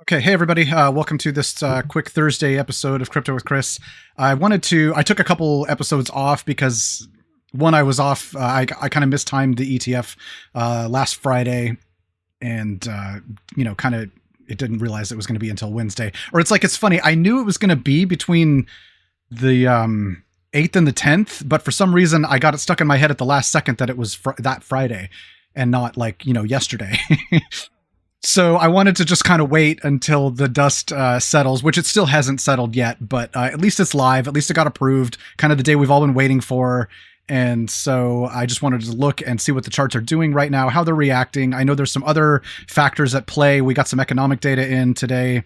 Okay, hey everybody, welcome to this quick Thursday episode of Crypto with Chris. I took a couple episodes off because one, I was off, I kind of mistimed the ETF last Friday and, it didn't realize it was going to be until Wednesday. Or it's funny, I knew it was going to be between the 8th and the 10th, but for some reason I got it stuck in my head at the last second that it was that Friday and not yesterday. So I wanted to just kind of wait until the dust settles, which it still hasn't settled yet, but at least it's live. At least it got approved, kind of the day we've all been waiting for. And so I just wanted to look and see what the charts are doing right now, how they're reacting. I know there's some other factors at play. We got some economic data in today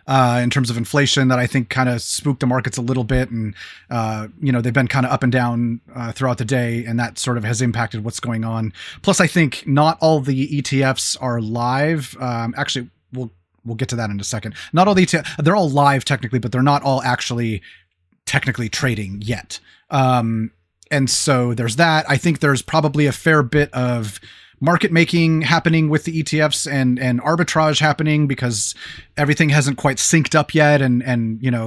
in terms of inflation that I think kind of spooked the markets a little bit. And, they've been kind of up and down throughout the day, and that sort of has impacted what's going on. Plus, I think not all the ETFs are live. Actually, we'll get to that in a second. Not all the ETFs, they're all live technically, but they're not all actually technically trading yet. And so there's that. I think there's probably a fair bit of market making happening with the ETFs and arbitrage happening because everything hasn't quite synced up yet and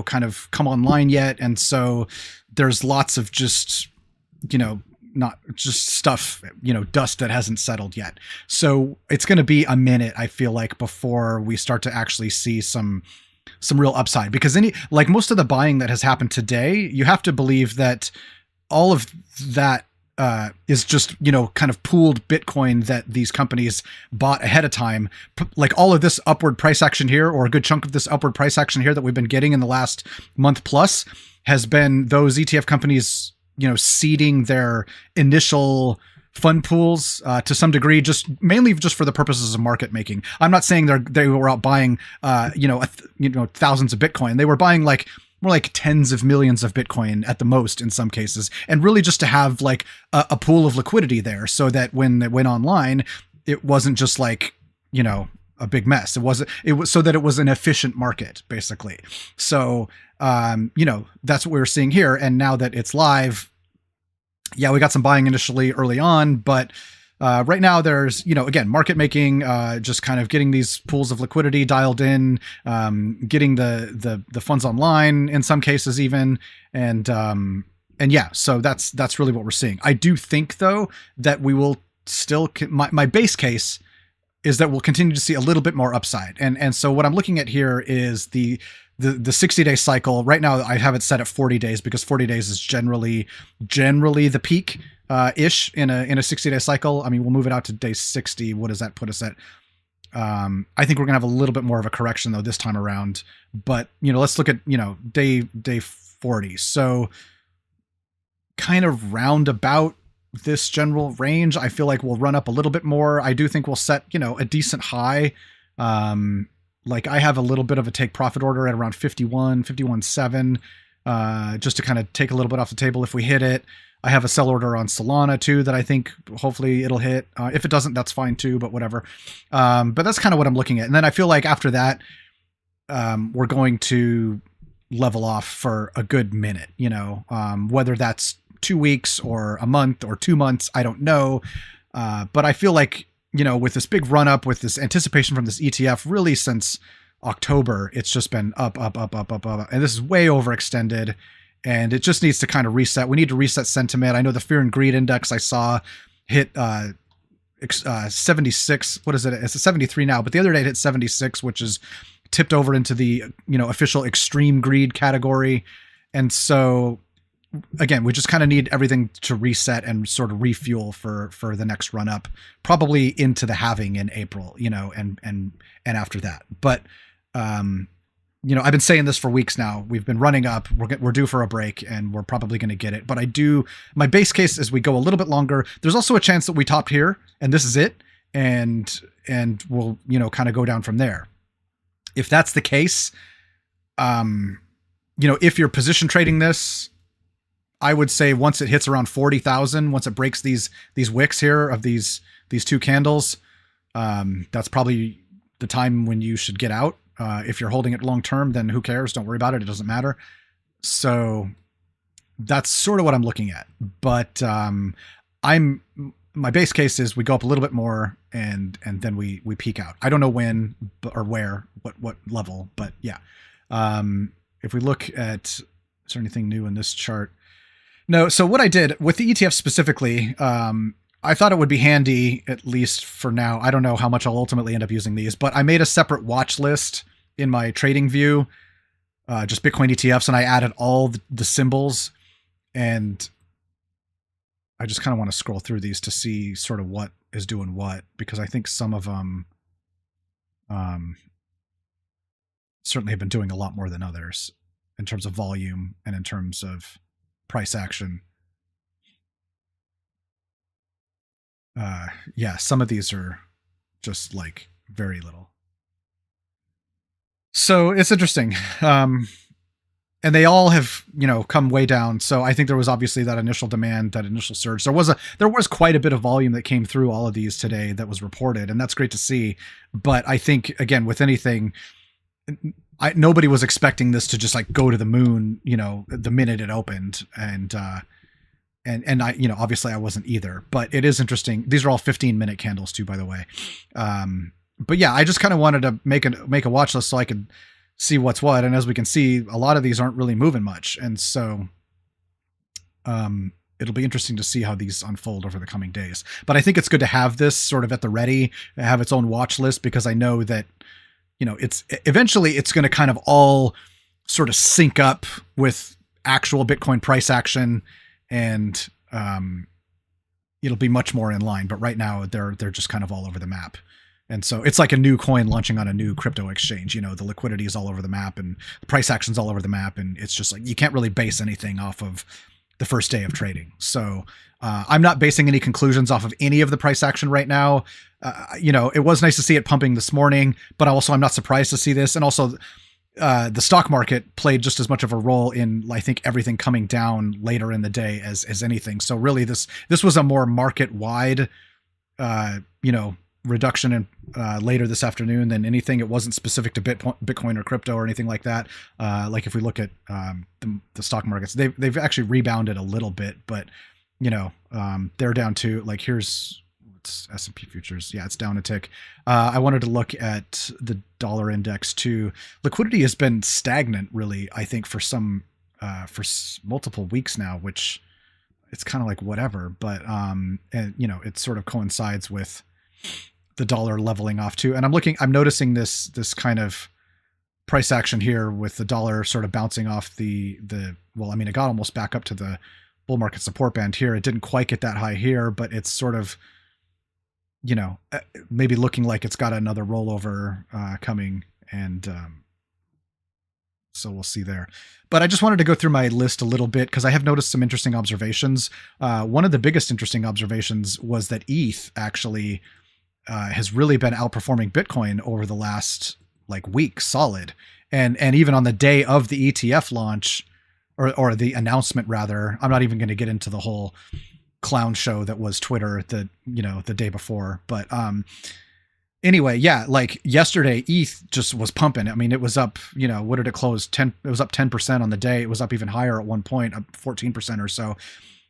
kind of come online yet. And so there's lots of just, not just stuff, dust that hasn't settled yet. So it's going to be a minute, I feel like, before we start to actually see some real upside, because most of the buying that has happened today, you have to believe that all of that is just, kind of pooled Bitcoin that these companies bought ahead of time. Like all of this upward price action here, or a good chunk of this upward price action here that we've been getting in the last month plus, has been those ETF companies, seeding their initial fund pools to some degree, mainly for the purposes of market making. I'm not saying they were out buying, thousands of Bitcoin. They were buying more like tens of millions of Bitcoin at the most in some cases. And really just to have like a pool of liquidity there so that when it went online, it wasn't just like, a big mess. It was so that it was an efficient market basically. So, that's what we were seeing here. And now that it's live, yeah, we got some buying initially early on, but right now there's, again, market making, just kind of getting these pools of liquidity dialed in, getting the funds online in some cases even. And yeah, so that's really what we're seeing. I do think though, that we will still, my base case is that we'll continue to see a little bit more upside. And so what I'm looking at here is the 60-day cycle. Right now I have it set at 40 days because 40 days is generally the peak ish in a 60-day cycle. I mean, we'll move it out to day 60. What does that put us at? I think we're gonna have a little bit more of a correction though this time around, but let's look at, day 40. So kind of round about this general range. I feel like we'll run up a little bit more. I do think we'll set, a decent high. Like I have a little bit of a take profit order at around 51.7, just to kind of take a little bit off the table if we hit it. I have a sell order on Solana too that I think hopefully it'll hit. If it doesn't, that's fine too, but whatever. But that's kind of what I'm looking at. And then I feel like after that, we're going to level off for a good minute, whether that's 2 weeks or a month or 2 months, I don't know. But I feel like, with this big run up, with this anticipation from this ETF, really since October, it's just been up. And this is way overextended. And it just needs to kind of reset. We need to reset sentiment. I know the fear and greed index I saw hit 76. What is it? It's a 73 now, but the other day it hit 76, which is tipped over into the, official extreme greed category. And so again, we just kind of need everything to reset and sort of refuel for the next run up, probably into the halving in April, and after that. But, I've been saying this for weeks now. We've been running up. We're due for a break, and we're probably going to get it. But my base case is we go a little bit longer. There's also a chance that we topped here, and this is it, and we'll kind of go down from there. If that's the case, if you're position trading this, I would say once it hits around 40,000, once it breaks these wicks here of these two candles, that's probably the time when you should get out. If you're holding it long term, then who cares? Don't worry about it. It doesn't matter. So that's sort of what I'm looking at. But I'm my base case is we go up a little bit more and then we peak out. I don't know when or where, what level, but yeah. If we look at, is there anything new in this chart? No. So what I did with the ETF specifically, I thought it would be handy, at least for now. I don't know how much I'll ultimately end up using these, but I made a separate watch list in my trading view, just Bitcoin ETFs, and I added all the symbols, and I just kind of want to scroll through these to see sort of what is doing what, because I think some of them certainly have been doing a lot more than others in terms of volume and in terms of price action. Yeah, some of these are just like very little. So it's interesting. And they all have, come way down. So I think there was obviously that initial demand, that initial surge. There was quite a bit of volume that came through all of these today that was reported, and that's great to see. But I think, again, with anything, nobody was expecting this to just like go to the moon, the minute it opened. And I, obviously I wasn't either, but it is interesting. These are all 15-minute candles too, by the way. But yeah, I just kind of wanted to make a watch list so I could see what's what. And as we can see, a lot of these aren't really moving much. And so, it'll be interesting to see how these unfold over the coming days. But I think it's good to have this sort of at the ready, have its own watch list, because I know that, it's eventually it's going to kind of all sort of sync up with actual Bitcoin price action, and it'll be much more in line. But right now they're just kind of all over the map. And so it's like a new coin launching on a new crypto exchange. The liquidity is all over the map and the price action's all over the map. And it's just like, you can't really base anything off of the first day of trading. So I'm not basing any conclusions off of any of the price action right now. It was nice to see it pumping this morning, but also I'm not surprised to see this. And also the stock market played just as much of a role in, I think, everything coming down later in the day as anything. So really this was a more market wide, reduction in later this afternoon than anything. It wasn't specific to Bitcoin or crypto or anything like that. Like if we look at the stock markets, they've actually rebounded a little bit, but they're down to, like, here's S&P futures. Yeah, it's down a tick. I wanted to look at the dollar index too. Liquidity has been stagnant, really, I think, for multiple weeks now, which it's kind of like whatever, but and it sort of coincides with the dollar leveling off too. And I'm noticing this kind of price action here with the dollar sort of bouncing off it got almost back up to the bull market support band here. It didn't quite get that high here, but it's sort of, maybe looking like it's got another rollover coming. And so we'll see there. But I just wanted to go through my list a little bit because I have noticed some interesting observations. One of the biggest interesting observations was that ETH actually has really been outperforming Bitcoin over the last week solid. And even on the day of the ETF launch or the announcement rather, I'm not even going to get into the whole clown show that was Twitter the day before. But anyway, yeah, yesterday ETH just was pumping. I mean, it was up, what did it close? It was up 10% on the day. It was up even higher at one point, up 14% or so.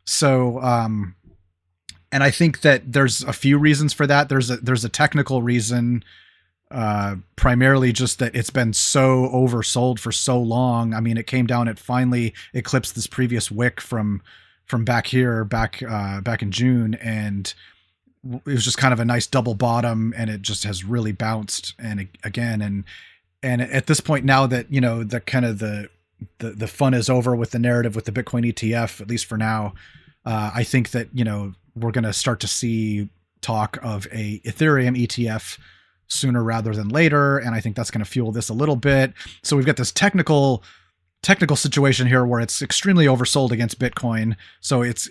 So, and I think that there's a few reasons for that. There's a technical reason, primarily just that it's been so oversold for so long. I mean, it came down, it finally eclipsed this previous wick from back in June, and it was just kind of a nice double bottom, and it just has really bounced and again, and at this point now that, the kind of the fun is over with the narrative with the Bitcoin ETF, at least for now, I think that, we're going to start to see talk of a Ethereum ETF sooner rather than later. And I think that's going to fuel this a little bit. So we've got this technical situation here where it's extremely oversold against Bitcoin. So it's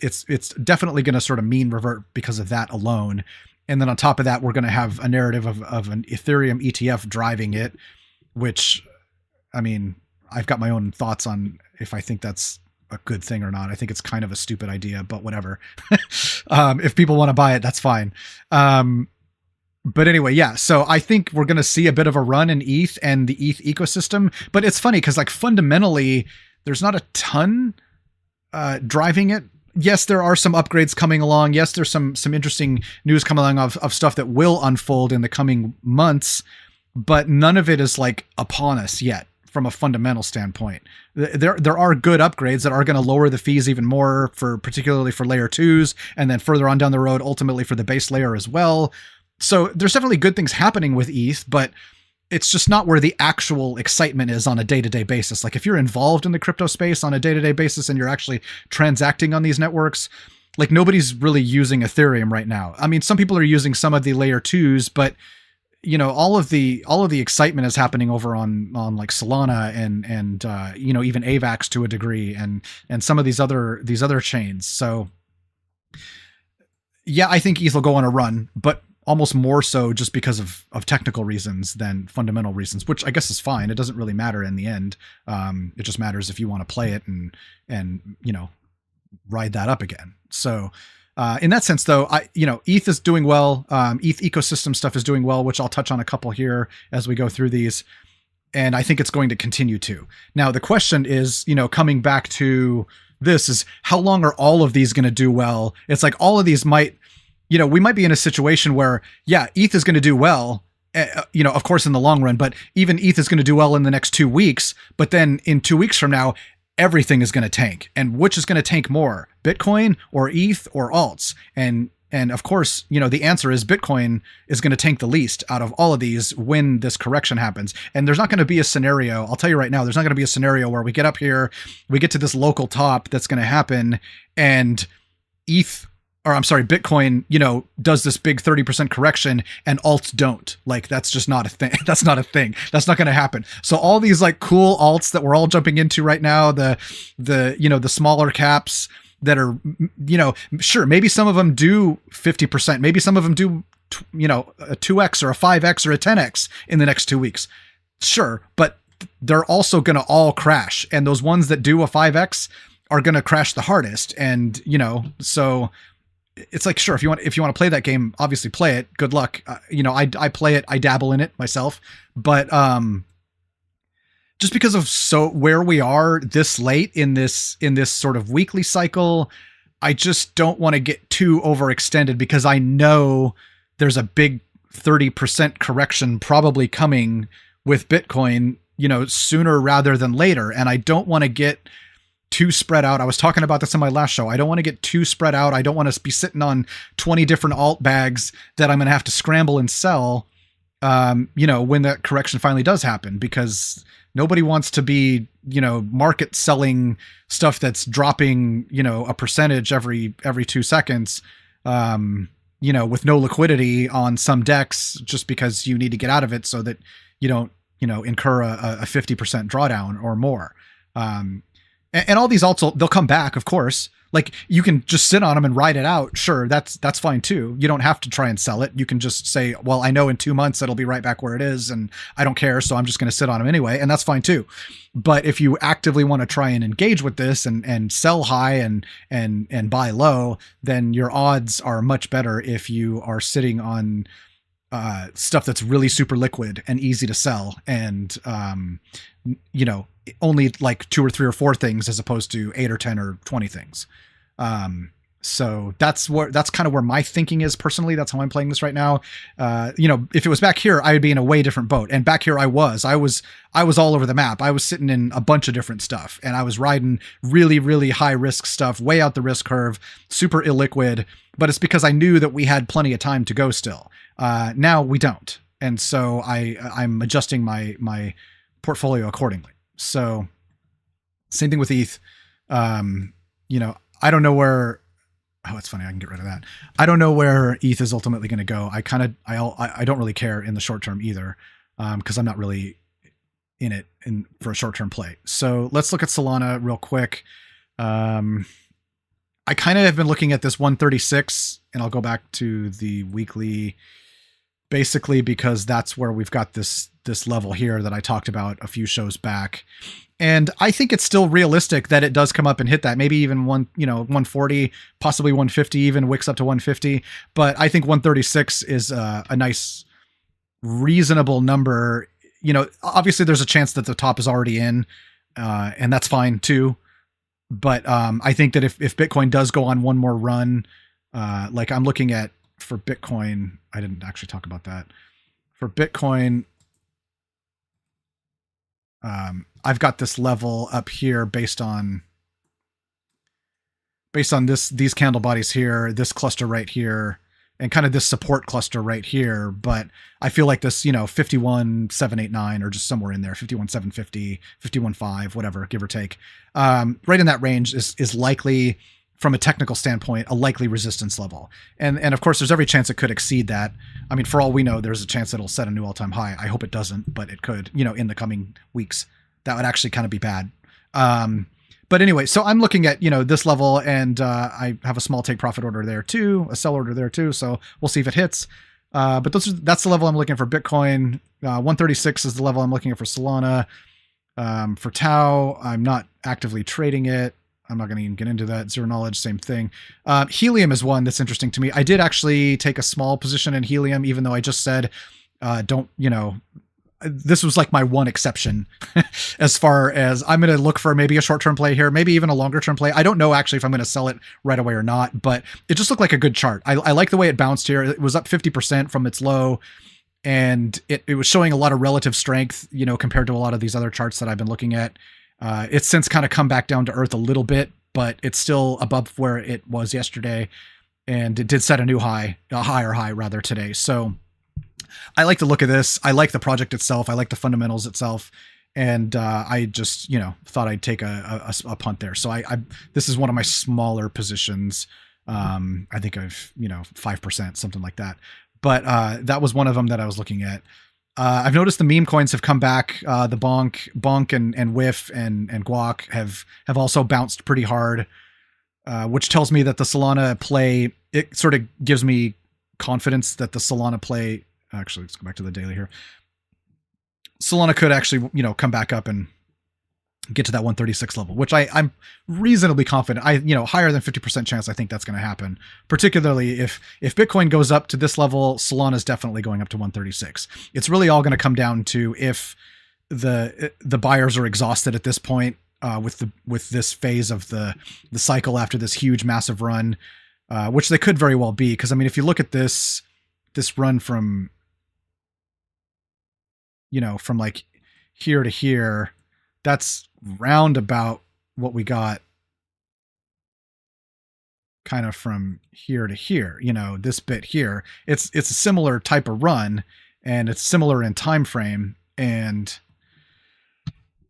definitely going to sort of mean revert because of that alone. And then on top of that, we're going to have a narrative of an Ethereum ETF driving it, which, I mean, I've got my own thoughts on if I think that's a good thing or not. I think it's kind of a stupid idea, but whatever. If people want to buy it, that's fine. But anyway, yeah. So I think we're going to see a bit of a run in ETH and the ETH ecosystem, but it's funny because fundamentally there's not a ton driving it yes, there are some upgrades coming along. Yes, there's some interesting news coming along of stuff that will unfold in the coming months, but none of it is like upon us yet from a fundamental standpoint. There are good upgrades that are going to lower the fees even more, for particularly for layer 2s, and then further on down the road, ultimately for the base layer as well. So there's definitely good things happening with ETH, but it's just not where the actual excitement is on a day-to-day basis. Like if you're involved in the crypto space on a day-to-day basis and you're actually transacting on these networks, like nobody's really using Ethereum right now. I mean, some people are using some of the layer 2s, but you know, all of the excitement is happening over on like Solana and you know, even AVAX to a degree, and some of these other chains. So yeah, I think ETH will go on a run, but almost more so just because of technical reasons than fundamental reasons, which I guess is fine. It doesn't really matter in the end. It just matters if you want to play it and you know, ride that up again. So in that sense, though, ETH is doing well. ETH ecosystem stuff is doing well, which I'll touch on a couple here as we go through these. And I think it's going to continue to. Now, the question is, you know, coming back to this is how long are all of these going to do well? It's like all of these might, you know, we might be in a situation where, yeah, ETH is going to do well, you know, of course, in the long run, but even ETH is going to do well in the next 2 weeks. But then in 2 weeks from now, everything is going to tank. And which is going to tank more, Bitcoin or ETH or alts? And of course, you know, the answer is Bitcoin is going to tank the least out of all of these when this correction happens. And there's not going to be a scenario, I'll tell you right now, there's not going to be a scenario where we get up here, we get to this local top that's going to happen, and Bitcoin, you know, does this big 30% correction and alts don't. Like, that's just not a thing. That's not a thing. That's not going to happen. So all these like cool alts that we're all jumping into right now, the you know, the smaller caps that are, you know, sure, maybe some of them do 50%, maybe some of them do, you know, a 2x or a 5x or a 10x in the next 2 weeks. Sure, but they're also going to all crash. And those ones that do a 5x are going to crash the hardest. And, you know, so it's like, sure, if you want to play that game, obviously play it. Good luck. You know, I play it, I dabble in it myself, but just because of where we are this late in this sort of weekly cycle, I just don't want to get too overextended, because I know there's a big 30% correction probably coming with Bitcoin, you know, sooner rather than later. And I don't want to get too spread out. I was talking about this in my last show. I don't want to get too spread out. I don't want to be sitting on 20 different alt bags that I'm going to have to scramble and sell, you know, when that correction finally does happen, because nobody wants to be, you know, market selling stuff that's dropping, you know, a percentage every 2 seconds, you know, with no liquidity on some decks, just because you need to get out of it so that you don't, you know, incur a 50% drawdown or more. And all these alts, they'll come back, of course. Like, you can just sit on them and ride it out. Sure, that's fine too. You don't have to try and sell it. You can just say, well, I know in 2 months it'll be right back where it is, and I don't care, so I'm just going to sit on them anyway, and that's fine too. But if you actively want to try and engage with this and sell high and buy low, then your odds are much better if you are sitting on stuff that's really super liquid and easy to sell, and you know, only like 2 or 3 or 4 things as opposed to 8 or 10 or 20 things. So that's kind of where my thinking is personally. That's how I'm playing this right now. You know, if it was back here, I would be in a way different boat. And back here I was all over the map. I was sitting in a bunch of different stuff, and I was riding really, really high risk stuff, way out the risk curve, super illiquid, but it's because I knew that we had plenty of time to go still. Now we don't. And so I'm adjusting my portfolio accordingly. So same thing with ETH. You know, I don't know where, oh, it's funny, I can get rid of that. I don't know where ETH is ultimately going to go. I don't really care in the short term either, because I'm not really in it for a short term play. So let's look at Solana real quick. I kind of have been looking at this 136, and I'll go back to the weekly, basically because that's where we've got this level here that I talked about a few shows back. And I think it's still realistic that it does come up and hit that, maybe even 140, possibly 150, even wicks up to 150. But I think 136 is a nice, reasonable number. You know, obviously there's a chance that the top is already in, and that's fine too. But I think that if Bitcoin does go on one more run, like I'm looking at for Bitcoin, I didn't actually talk about that. For Bitcoin, I've got this level up here based on these candle bodies here, this cluster right here, and kind of this support cluster right here. But I feel like this, 51,789 or just somewhere in there, 51,750, 51.5, whatever, give or take. Right in that range is likely, from a technical standpoint, a likely resistance level. And of course, there's every chance it could exceed that. I mean, for all we know, there's a chance it'll set a new all-time high. I hope it doesn't, but it could, in the coming weeks. That would actually kind of be bad. But anyway, so I'm looking at, this level, and I have a small take profit order there too, a sell order there too. So we'll see if it hits. But that's the level I'm looking for Bitcoin. 136 is the level I'm looking at for Solana. For Tau, I'm not actively trading it. I'm not going to even get into that. Zero knowledge, same thing. Helium is one that's interesting to me. I did actually take a small position in Helium, even though I just said, this was like my one exception as far as I'm going to look for maybe a short-term play here, maybe even a longer-term play. I don't know actually if I'm going to sell it right away or not, but it just looked like a good chart. I like the way it bounced here. It was up 50% from its low, and it was showing a lot of relative strength, compared to a lot of these other charts that I've been looking at. It's since kind of come back down to earth a little bit, but it's still above where it was yesterday, and it did set a higher high rather today. So I like the look of this. I like the project itself. I like the fundamentals itself. And I just, thought I'd take a punt there. So this is one of my smaller positions. I think I've, 5%, something like that. But that was one of them that I was looking at. I've noticed the meme coins have come back. The Bonk and Whiff and Guac have also bounced pretty hard, which tells me that the Solana play, it sort of gives me confidence that the Solana play, actually, let's go back to the daily here. Solana could actually, come back up and get to that 136 level, which I'm reasonably confident. Higher than 50% chance I think that's going to happen. Particularly if Bitcoin goes up to this level, Solana is definitely going up to 136. It's really all going to come down to if the buyers are exhausted at this point with this phase of the cycle after this huge massive run, which they could very well be. Because I mean, if you look at this run from from like here to here, that's round about what we got kind of from here to here, this bit here. It's a similar type of run, and it's similar in time frame. And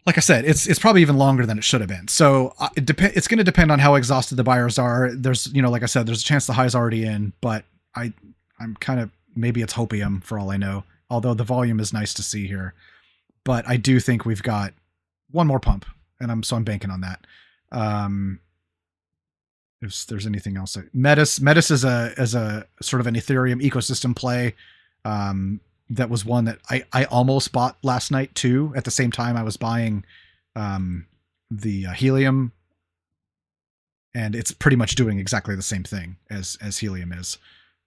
like I said, it's probably even longer than it should have been. So it's going to depend on how exhausted the buyers are. There's, like I said, there's a chance the high's already in, but I'm kind of, maybe it's hopium for all I know, although the volume is nice to see here. But I do think we've got one more pump, and I'm banking on that. If there's anything else, Metis is a sort of an Ethereum ecosystem play. That was one that I almost bought last night too. At the same time, I was buying the Helium, and it's pretty much doing exactly the same thing as Helium is.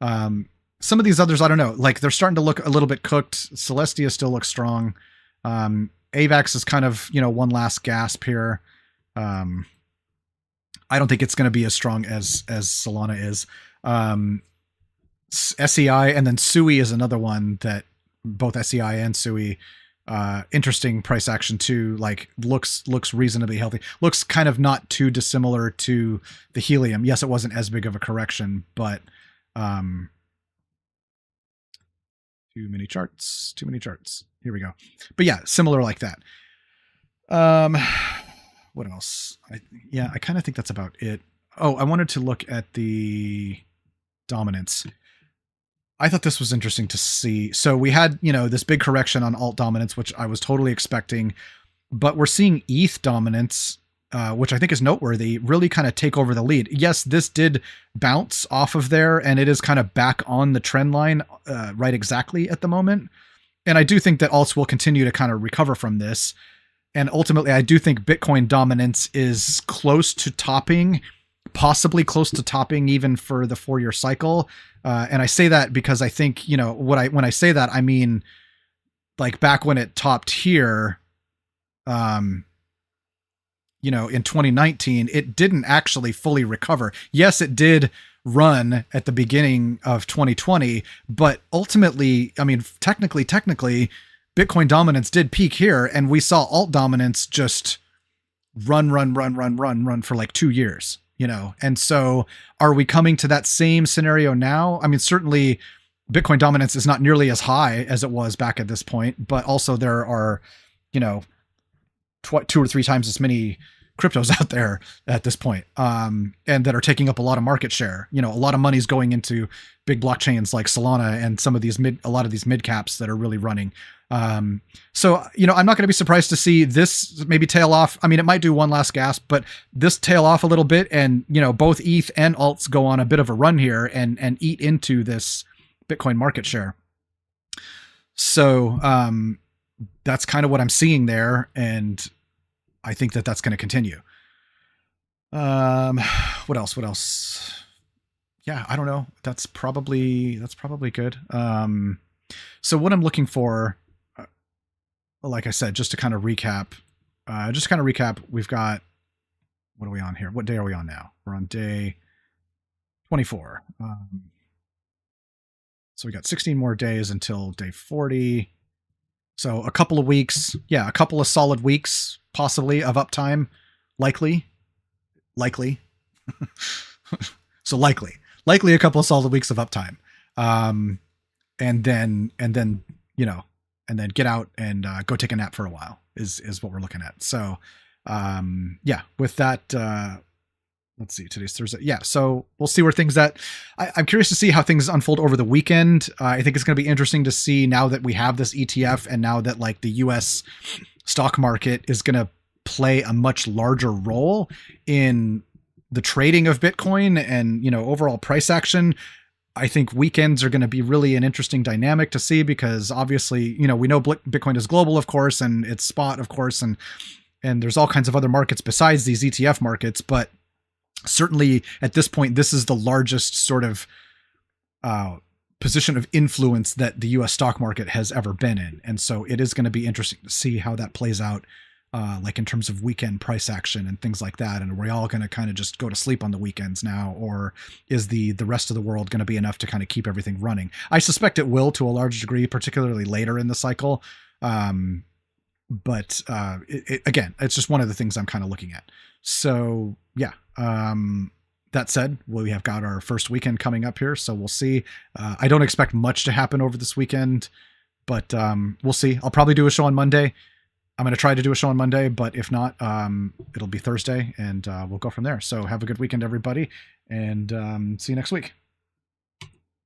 Some of these others, I don't know, like they're starting to look a little bit cooked. Celestia still looks strong. AVAX is kind of, one last gasp here. I don't think it's going to be as strong as Solana is. SEI and then SUI is another one that both SEI and SUI, interesting price action too, like looks reasonably healthy. Looks kind of not too dissimilar to the Helium. Yes, it wasn't as big of a correction, but too many charts. Here we go. But yeah, similar like that. What else? I kind of think that's about it. Oh, I wanted to look at the dominance. I thought this was interesting to see. So we had, this big correction on alt dominance, which I was totally expecting, but we're seeing ETH dominance, which I think is noteworthy, really kind of take over the lead. Yes, this did bounce off of there, and it is kind of back on the trend line right exactly at the moment. And I do think that alts will continue to kind of recover from this. And ultimately, I do think Bitcoin dominance is close to topping, possibly close to topping even for the 4-year cycle. And I say that because I think, when I say that, I mean, like back when it topped here, in 2019, it didn't actually fully recover. Yes, it did run at the beginning of 2020, but ultimately, I mean, technically, Bitcoin dominance did peak here, and we saw alt dominance just run for like 2 years, And so are we coming to that same scenario now? I mean, certainly Bitcoin dominance is not nearly as high as it was back at this point, but also there are, 2 or 3 times as many cryptos out there at this point, and that are taking up a lot of market share. A lot of money's going into big blockchains like Solana and a lot of these mid caps that are really running. So, I'm not going to be surprised to see this maybe tail off. I mean, it might do one last gasp, but this tail off a little bit, and, both ETH and alts go on a bit of a run here and eat into this Bitcoin market share. So, that's kind of what I'm seeing there. And I think that that's going to continue. What else? Yeah, I don't know. That's probably good. So what I'm looking for, like I said, just to kind of recap, we've got, what are we on here? What day are we on now? We're on day 24. So we got 16 more days until day 40. So a couple of weeks, a couple of solid weeks, possibly, of uptime, likely. So likely a couple of solid weeks of uptime, and then get out and go take a nap for a while is what we're looking at. So with that, let's see, today's Thursday. Yeah, so we'll see where things at. I'm curious to see how things unfold over the weekend. I think it's going to be interesting to see, now that we have this ETF and now that like the US stock market is going to play a much larger role in the trading of Bitcoin and, overall price action. I think weekends are going to be really an interesting dynamic to see, because obviously, we know Bitcoin is global, of course, and it's spot, of course, and there's all kinds of other markets besides these ETF markets, but certainly at this point, this is the largest sort of position of influence that the US stock market has ever been in. And so it is going to be interesting to see how that plays out, like in terms of weekend price action and things like that. And are we all going to kind of just go to sleep on the weekends now, or is the rest of the world going to be enough to kind of keep everything running? I suspect it will, to a large degree, particularly later in the cycle. But again, it's just one of the things I'm kind of looking at. So yeah, that said, we have got our first weekend coming up here, so we'll see. I don't expect much to happen over this weekend, but we'll see. I'll probably do a show on Monday. I'm going to try to do a show on Monday, but if not, it'll be Thursday, and we'll go from there. So have a good weekend, everybody, and see you next week.